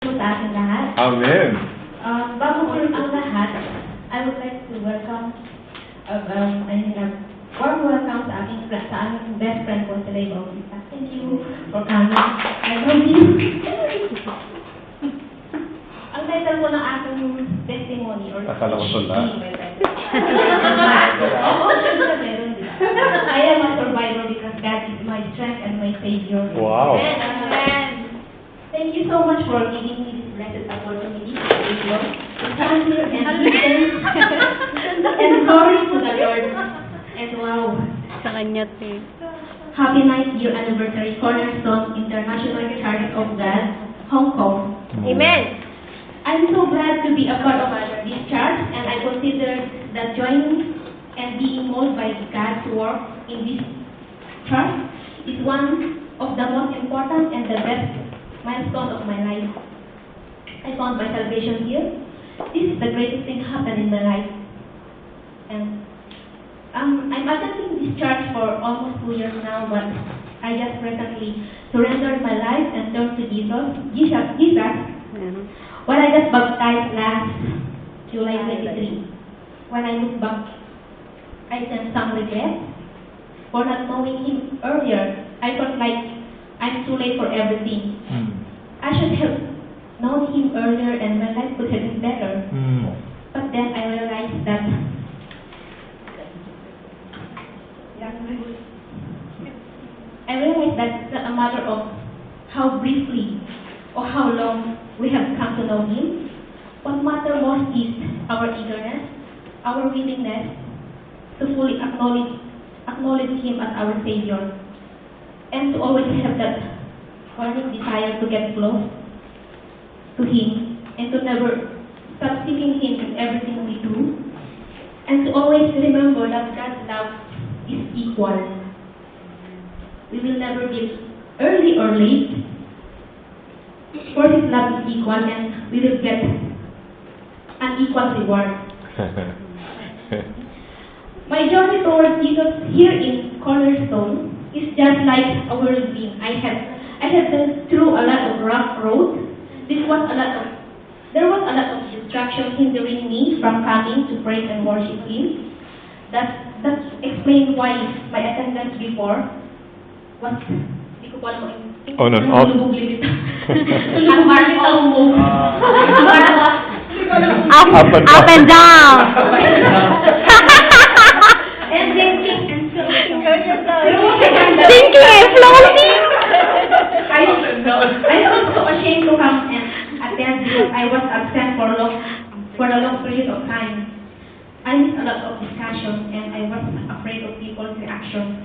Sa ating lahat. Amen. Bago po ang lahat, I would like to welcome, warm welcome sa aming best friend po sa Labor. Thank you for coming. I love you. Ang title po ng aking testimony or Akala ko sula. Oo, siyempre meron din. I am a survivor because God is my strength and my Savior. Wow. Amen. Thank you so much for giving me this blessed opportunity to stand here and listen. And glory to the Lord. And wow. Sa kanya, te. Happy 9th year anniversary Cornerstone International Church of God, Hong Kong. Amen. I'm so glad to be a part of this church, and I consider that joining and being molded by God's work in this church is one of the most important and the best milestone of my life. I found my salvation here. This is the greatest thing happened in my life. And I'm attending this church for almost 2 years now, but I just recently surrendered my life and turned to Jesus. When I got baptized last July 23, when I look back, I sense some regret for not knowing Him earlier. I felt like I'm too late for everything. I should have known Him earlier and my life could have been better. But then I realized that it's not a matter of how briefly or how long we have come to know Him. What matters most is our eagerness, our willingness to fully acknowledge Him as our Savior, and to always have that burning desire to get close to Him, and to never stop seeking Him in everything we do, and to always remember that God's love is equal. We will never be early or late, for His love is equal, and we will get an equal reward. My journey towards Jesus here in Cornerstone is just like a whirlwind. I have been through a lot of rough roads. There was a lot of distraction hindering me from coming to praise and worship Him. That explains why my attendance before was, hindi ko po alam yung On and off. Ang marami ako mo. Up and down. And then thinking and floating. I was so ashamed to come and attend because I was absent for a long period of time. I missed a lot of discussion and I was afraid of people's reaction.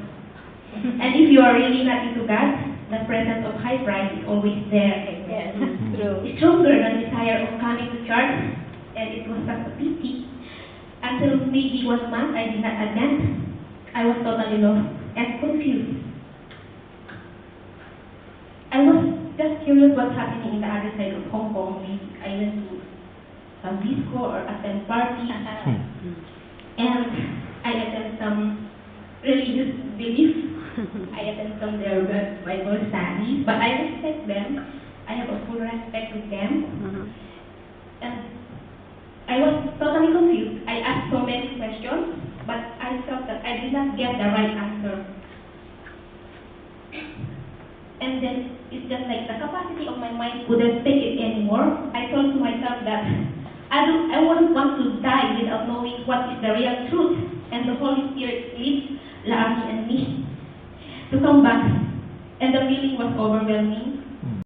And if you are really not into God, the presence of high pride is always there. Yes, true. It's stronger than desire of coming to church, and it was such a pity. Until maybe 1 month I did not attend, I was totally lost and confused. I was just curious what's happening in the other side of Hong Kong. Maybe I went to some disco or attend party, and I attend some religious beliefs. I attend some their Bible studies, but I respect them. I have a full respect with them. And I was totally confused. I asked so many questions, but I felt that I did not get the right answer. And then it's just like the capacity of my mind couldn't take it anymore. I told myself that I wouldn't want to die without knowing what is the real truth. And the Holy Spirit leads, love me and me to come back. And the feeling was overwhelming.